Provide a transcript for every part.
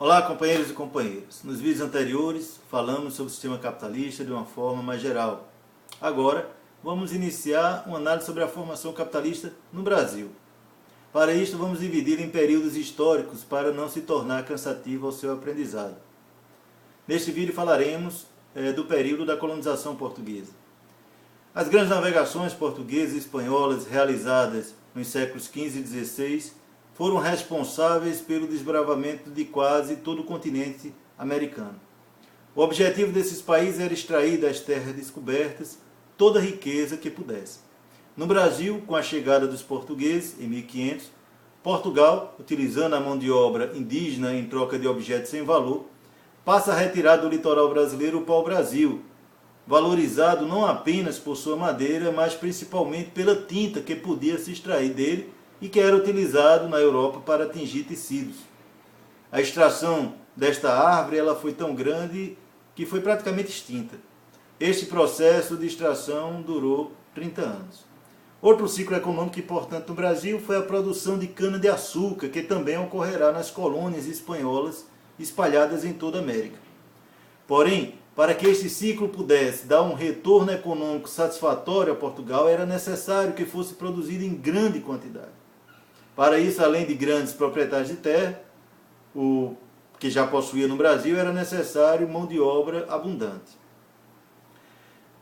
Olá, companheiros e companheiras. Nos vídeos anteriores, falamos sobre o sistema capitalista de uma forma mais geral. Agora, vamos iniciar uma análise sobre a formação capitalista no Brasil. Para isto, vamos dividir em períodos históricos para não se tornar cansativo ao seu aprendizado. Neste vídeo falaremos do período da colonização portuguesa. As grandes navegações portuguesas e espanholas realizadas nos séculos XV e XVI foram responsáveis pelo desbravamento de quase todo o continente americano. O objetivo desses países era extrair das terras descobertas toda a riqueza que pudesse. No Brasil, com a chegada dos portugueses, em 1500, Portugal, utilizando a mão de obra indígena em troca de objetos sem valor, passa a retirar do litoral brasileiro o pau-brasil, valorizado não apenas por sua madeira, mas principalmente pela tinta que podia se extrair dele e que era utilizado na Europa para tingir tecidos. A extração desta árvore ela foi tão grande que foi praticamente extinta. Este processo de extração durou 30 anos. Outro ciclo econômico importante no Brasil foi a produção de cana-de-açúcar, que também ocorrerá nas colônias espanholas espalhadas em toda a América. Porém, para que este ciclo pudesse dar um retorno econômico satisfatório a Portugal, era necessário que fosse produzido em grande quantidade. Para isso, além de grandes proprietários de terra, o que já possuía no Brasil, era necessário mão de obra abundante.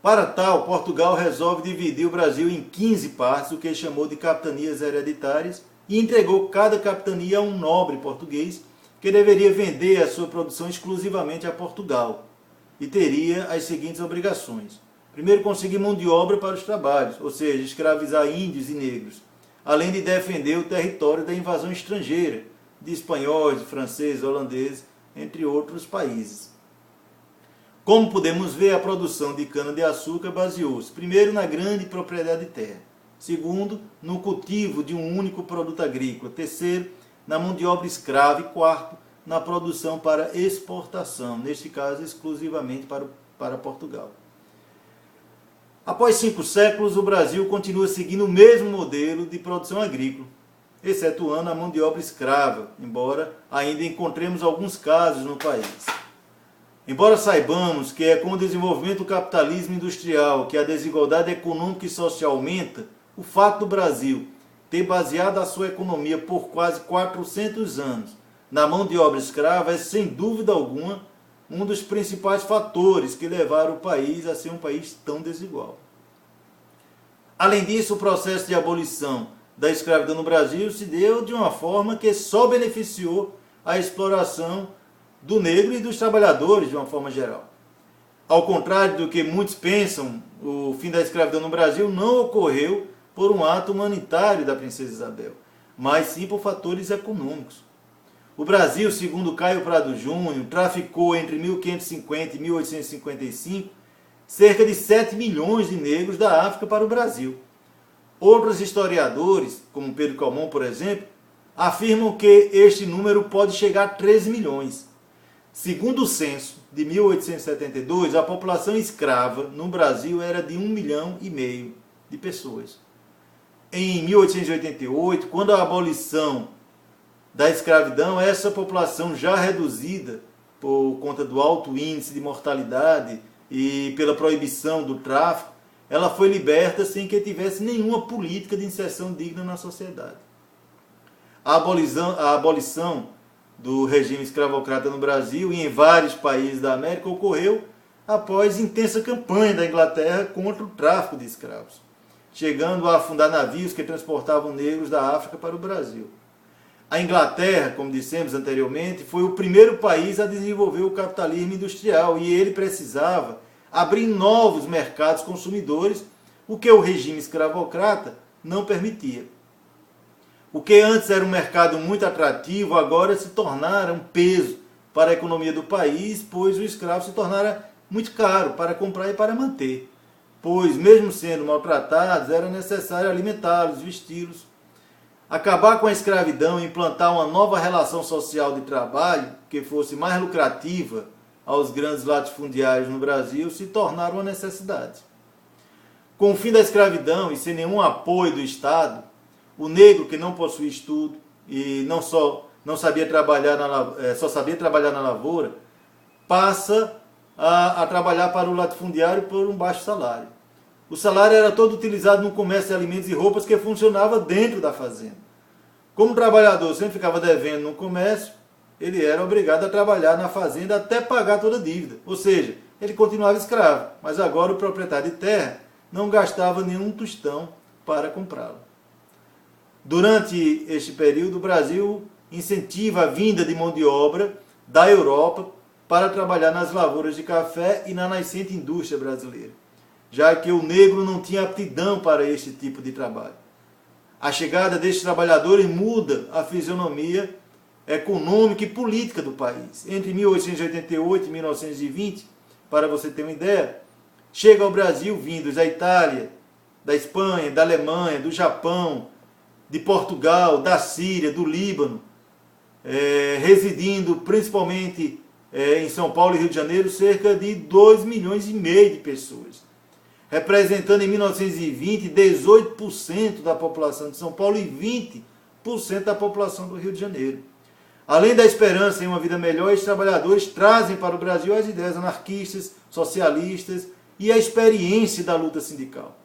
Para tal, Portugal resolve dividir o Brasil em 15 partes, o que chamou de capitanias hereditárias, e entregou cada capitania a um nobre português, que deveria vender a sua produção exclusivamente a Portugal, e teria as seguintes obrigações. Primeiro, conseguir mão de obra para os trabalhos, ou seja, escravizar índios e negros, além de defender o território da invasão estrangeira, de espanhóis, de franceses, holandeses, entre outros países. Como podemos ver, a produção de cana-de-açúcar baseou-se, primeiro, na grande propriedade de terra, segundo, no cultivo de um único produto agrícola, terceiro, na mão de obra escrava e quarto, na produção para exportação, neste caso exclusivamente para Portugal. Após 5 séculos, o Brasil continua seguindo o mesmo modelo de produção agrícola, excetuando a mão de obra escrava, embora ainda encontremos alguns casos no país. Embora saibamos que é com o desenvolvimento do capitalismo industrial que a desigualdade econômica e social aumenta, o fato do Brasil ter baseado a sua economia por quase 400 anos na mão de obra escrava é, sem dúvida alguma, um dos principais fatores que levaram o país a ser um país tão desigual. Além disso, o processo de abolição da escravidão no Brasil se deu de uma forma que só beneficiou a exploração do negro e dos trabalhadores de uma forma geral. Ao contrário do que muitos pensam, o fim da escravidão no Brasil não ocorreu por um ato humanitário da princesa Isabel, mas sim por fatores econômicos. O Brasil, segundo Caio Prado Júnior, traficou entre 1550 e 1855 cerca de 7 milhões de negros da África para o Brasil. Outros historiadores, como Pedro Calmon, por exemplo, afirmam que este número pode chegar a 13 milhões. Segundo o censo de 1872, a população escrava no Brasil era de 1,5 milhão de pessoas. Em 1888, quando a abolição da escravidão, essa população já reduzida por conta do alto índice de mortalidade e pela proibição do tráfico, ela foi liberta sem que tivesse nenhuma política de inserção digna na sociedade. A abolição do regime escravocrata no Brasil e em vários países da América ocorreu após intensa campanha da Inglaterra contra o tráfico de escravos, chegando a afundar navios que transportavam negros da África para o Brasil. A Inglaterra, como dissemos anteriormente, foi o primeiro país a desenvolver o capitalismo industrial e ele precisava abrir novos mercados consumidores, o que o regime escravocrata não permitia. O que antes era um mercado muito atrativo, agora se tornara um peso para a economia do país, pois o escravo se tornara muito caro para comprar e para manter, pois mesmo sendo maltratados, era necessário alimentá-los, vesti-los. Acabar com a escravidão e implantar uma nova relação social de trabalho que fosse mais lucrativa aos grandes latifundiários no Brasil se tornaram uma necessidade. Com o fim da escravidão e sem nenhum apoio do Estado, o negro que não possui estudo e não sabia trabalhar só sabia trabalhar na lavoura, passa a trabalhar para o latifundiário por um baixo salário. O salário era todo utilizado no comércio de alimentos e roupas que funcionava dentro da fazenda. Como o trabalhador sempre ficava devendo no comércio, ele era obrigado a trabalhar na fazenda até pagar toda a dívida. Ou seja, ele continuava escravo, mas agora o proprietário de terra não gastava nenhum tostão para comprá-lo. Durante este período, o Brasil incentiva a vinda de mão de obra da Europa para trabalhar nas lavouras de café e na nascente indústria brasileira, já que o negro não tinha aptidão para este tipo de trabalho. A chegada destes trabalhadores muda a fisionomia econômica e política do país. Entre 1888 e 1920, para você ter uma ideia, chega ao Brasil vindos da Itália, da Espanha, da Alemanha, do Japão, de Portugal, da Síria, do Líbano, residindo principalmente em São Paulo e Rio de Janeiro, cerca de 2,5 milhões de pessoas, representando em 1920 18% da população de São Paulo e 20% da população do Rio de Janeiro. Além da esperança em uma vida melhor, os trabalhadores trazem para o Brasil as ideias anarquistas, socialistas e a experiência da luta sindical.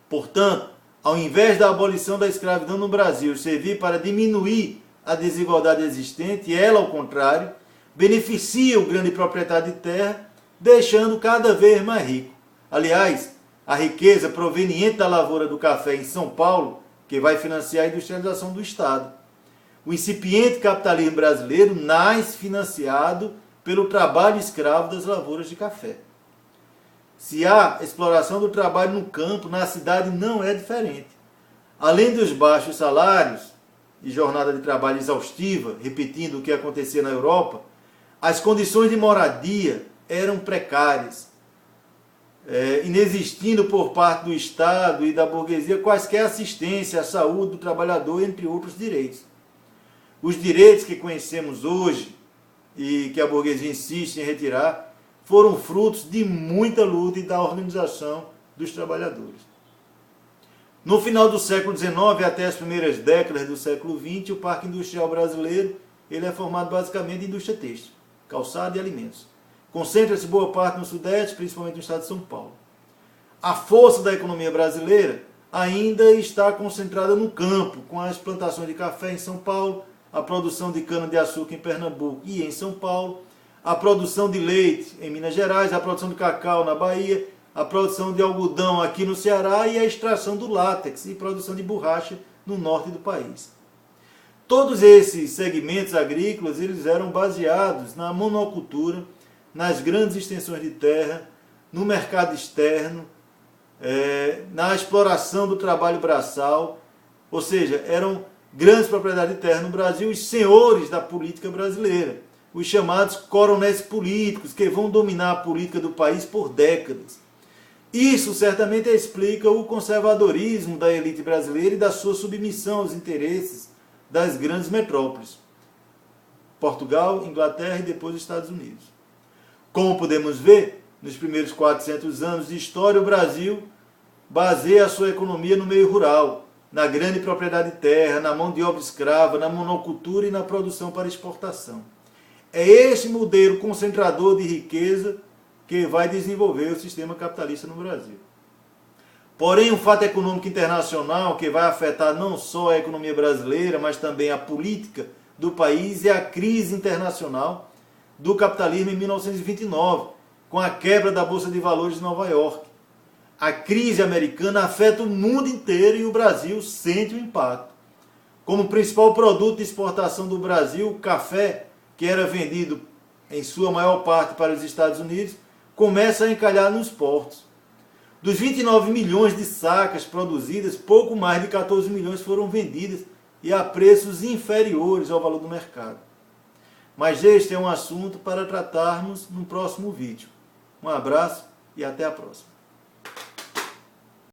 Portanto, ao invés da abolição da escravidão no Brasil servir para diminuir a desigualdade existente, ela, ao contrário, beneficia o grande proprietário de terra, deixando cada vez mais rico. Aliás, a riqueza proveniente da lavoura do café em São Paulo, que vai financiar a industrialização do Estado. O incipiente capitalismo brasileiro nasce financiado pelo trabalho escravo das lavouras de café. Se há exploração do trabalho no campo, na cidade não é diferente. Além dos baixos salários e jornada de trabalho exaustiva, repetindo o que acontecia na Europa, as condições de moradia eram precárias, inexistindo por parte do Estado e da burguesia quaisquer assistência à saúde do trabalhador, entre outros direitos. Os direitos que conhecemos hoje e que a burguesia insiste em retirar foram frutos de muita luta e da organização dos trabalhadores. No final do século XIX até as primeiras décadas do século XX, o Parque Industrial Brasileiro ele é formado basicamente de indústria têxtil, calçado e alimentos. Concentra-se boa parte no Sudeste, principalmente no estado de São Paulo. A força da economia brasileira ainda está concentrada no campo, com as plantações de café em São Paulo, a produção de cana-de-açúcar em Pernambuco e em São Paulo, a produção de leite em Minas Gerais, a produção de cacau na Bahia, a produção de algodão aqui no Ceará e a extração do látex e produção de borracha no norte do país. Todos esses segmentos agrícolas eles eram baseados na monocultura, nas grandes extensões de terra, no mercado externo, na exploração do trabalho braçal, ou seja, eram grandes propriedades de terra no Brasil, os senhores da política brasileira, os chamados coronéis políticos, que vão dominar a política do país por décadas. Isso certamente explica o conservadorismo da elite brasileira e da sua submissão aos interesses das grandes metrópoles, Portugal, Inglaterra e depois os Estados Unidos. Como podemos ver, nos primeiros 400 anos de história, o Brasil baseia a sua economia no meio rural, na grande propriedade de terra, na mão de obra escrava, na monocultura e na produção para exportação. É este modelo concentrador de riqueza que vai desenvolver o sistema capitalista no Brasil. Porém, um fato econômico internacional que vai afetar não só a economia brasileira, mas também a política do país é a crise internacional do capitalismo em 1929, com a quebra da Bolsa de Valores de Nova York. A crise americana afeta o mundo inteiro e o Brasil sente o impacto. Como principal produto de exportação do Brasil, o café, que era vendido em sua maior parte para os Estados Unidos, começa a encalhar nos portos. Dos 29 milhões de sacas produzidas, pouco mais de 14 milhões foram vendidas e a preços inferiores ao valor do mercado. Mas este é um assunto para tratarmos no próximo vídeo. Um abraço e até a próxima.